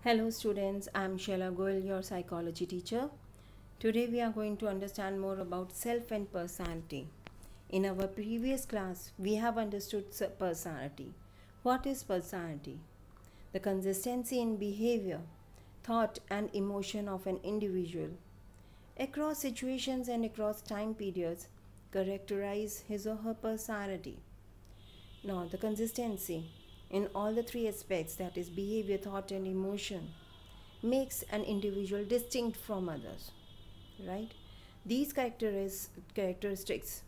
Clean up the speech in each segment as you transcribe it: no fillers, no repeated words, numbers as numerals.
Hello students, I'm Sheila Goel, your psychology teacher. Today we are going to understand more about self and personality. In our previous class, we have understood personality. What is personality? The consistency in behavior, thought and emotion of an individual across situations and across time periods characterize his or her personality. Now, the consistency in all the three aspects, that is behavior, thought and emotion, makes an individual distinct from others, right? These characteristics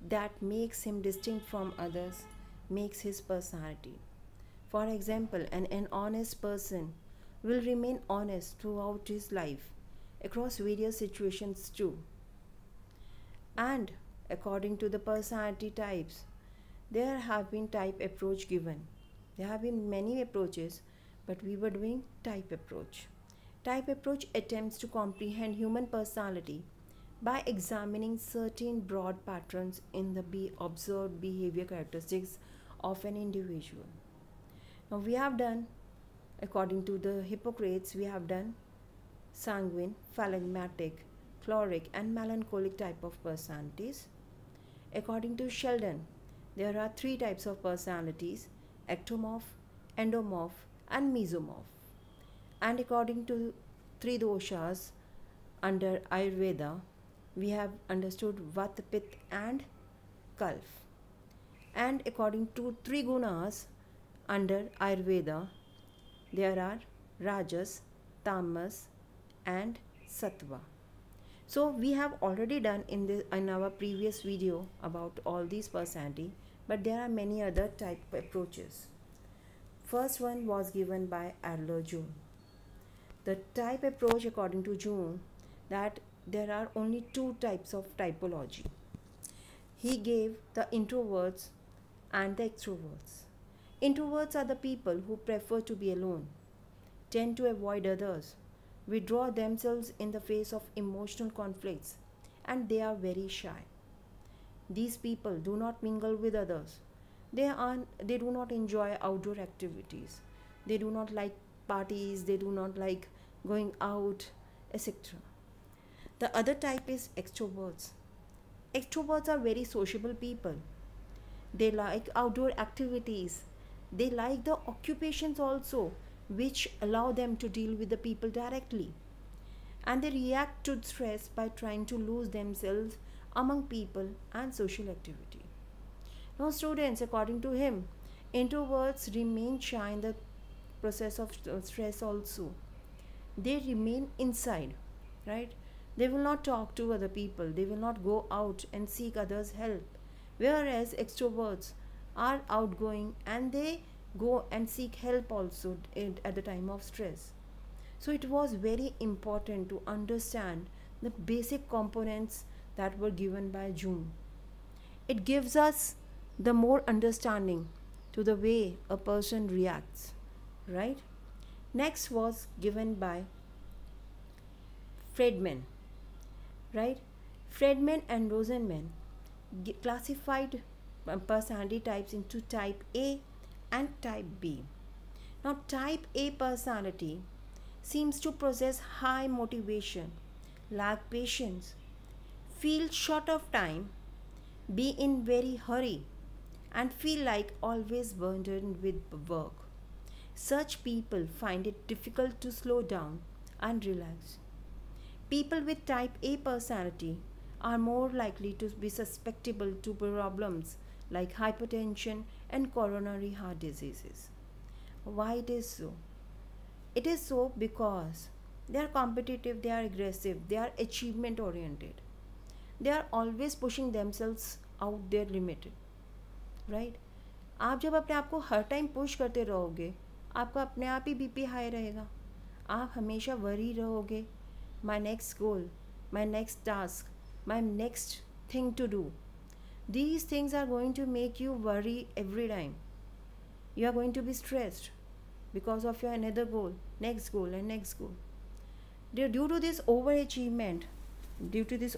that makes him distinct from others makes his personality. For example, an honest person will remain honest throughout his life across various situations too. And according to the personality types, there have been type approach given. There have been many approaches, but we were doing type approach. Type approach attempts to comprehend human personality by examining certain broad patterns in the observed behavior characteristics of an individual. Now we have done, according to the Hippocrates, we have done sanguine, phlegmatic, choleric and melancholic type of personalities. According to Sheldon, there are three types of personalities: ectomorph, endomorph and mesomorph. And according to three doshas under Ayurveda, we have understood Vata, Pitta and Kalf. And according to three gunas under Ayurveda, there are Rajas, Tamas and Sattva. So we have already done in our previous video about all these personality, but there are many other type approaches. First one was given by Adler-June. The type approach, according to June, that there are only two types of typology. He gave the introverts and the extroverts. Introverts are the people who prefer to be alone, tend to avoid others, withdraw themselves in the face of emotional conflicts, and they are very shy. These people do not mingle with others. They do not enjoy outdoor activities. They do not like parties, they do not like going out, etc. The other type is extroverts. Extroverts are very sociable people. They like outdoor activities. They like the occupations also, which allow them to deal with the people directly. And they react to stress by trying to lose themselves among people and social activity. Now, students, according to him, introverts remain shy in the process of stress also. They remain inside, right? They will not talk to other people, they will not go out and seek others' help. Whereas extroverts are outgoing and they go and seek help also at the time of stress. So it was very important to understand the basic components that were given by June. It gives us the more understanding to the way a person reacts, right? Next was given by Friedman, right? Friedman and Rosenman classified personality types into type A and type B. Now, type A personality seems to possess high motivation, lack patience, feel short of time, be in very hurry, and feel like always burdened with work. Such people find it difficult to slow down and relax. People with type A personality are more likely to be susceptible to problems like hypertension and coronary heart diseases. Why it is so? It is so because they are competitive, they are aggressive, they are achievement oriented. They are always pushing themselves out their limit, right? आप जब अपने आप को हर time push करते रहोगे, आपका अपने आप ही बीपी हाई रहेगा. आप हमेशा वरी रहोगे, my next goal, my next task, my next thing to do. These things are going to make you worry every time. You are going to be stressed because of your another goal, next goal, and next goal. Due to this overachievement, due to this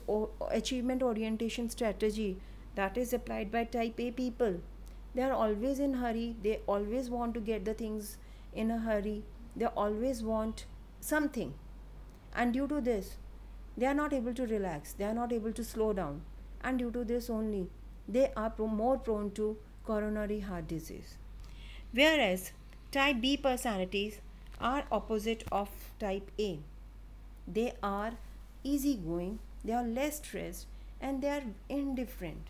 achievement orientation strategy that is applied by type A people, they are always in hurry. They always want to get the things in a hurry. They always want something, and due to this they are not able to relax, they are not able to slow down, and due to this only they are more prone to coronary heart disease. Whereas type B personalities are opposite of type A. They are easygoing, they are less stressed, and they are indifferent.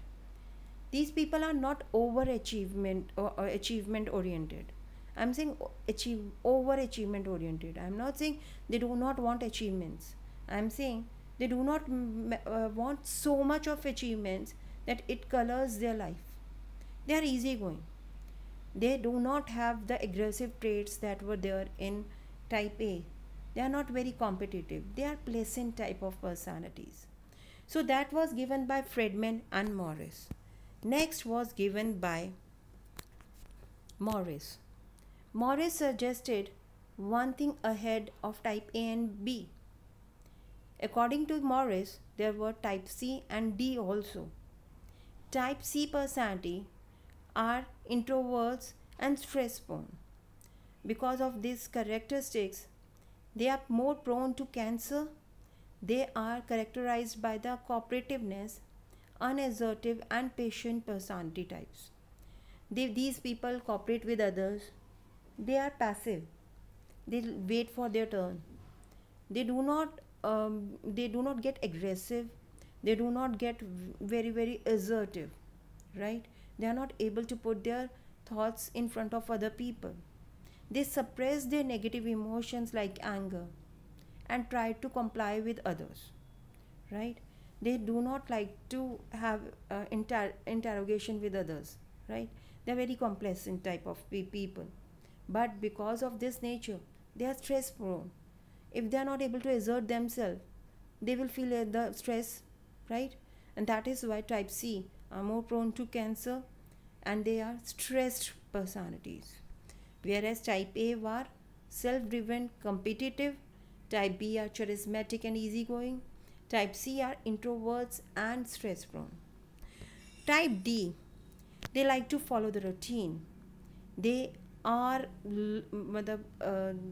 These people are not or achievement oriented. I'm saying overachievement oriented. I'm not saying they do not want achievements. I'm saying they do not want so much of achievements that it colors their life. They are easygoing. They do not have the aggressive traits that were there in type A. They are not very competitive. They are pleasant type of personalities. So that was given by Friedman and Morris. Next was given by Morris. Morris suggested one thing ahead of type A and B. According to Morris, there were type C and D also. Type C personality are introverts and stress prone. Because of these characteristics, they are more prone to cancer. They are characterized by the cooperativeness, unassertive, and patient personality types. These people cooperate with others. They are passive. They wait for their turn. They do not get aggressive. They do not get very assertive, right? They are not able to put their thoughts in front of other people. They suppress their negative emotions like anger and try to comply with others, right? They do not like to have interrogation with others, right? They are very complacent type of people, but because of this nature they are stress prone. If they are not able to exert themselves, they will feel the stress, right? And that is why type C are more prone to cancer, and they are stressed personalities. Whereas type A were self-driven, competitive. Type B are charismatic and easygoing. Type C are introverts and stress prone. Type D, they like to follow the routine. They are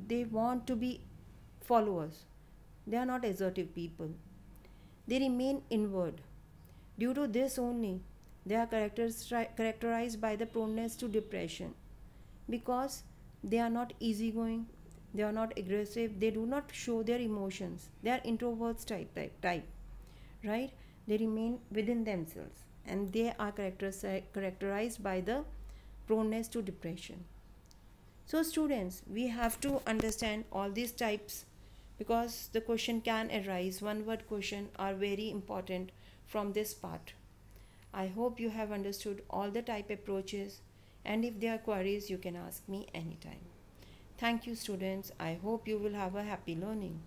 they want to be followers. They are not assertive people. They remain inward. Due to this only, they are characterized by the proneness to depression, because they are not easygoing, they are not aggressive, they do not show their emotions. They are introverts type, right? They remain within themselves, and they are characterized by the proneness to depression. So students, we have to understand all these types, because the question can arise. One word question are very important from this part. I hope you have understood all the type approaches, and if there are queries you can ask me anytime. Thank you students. I hope you will have a happy learning.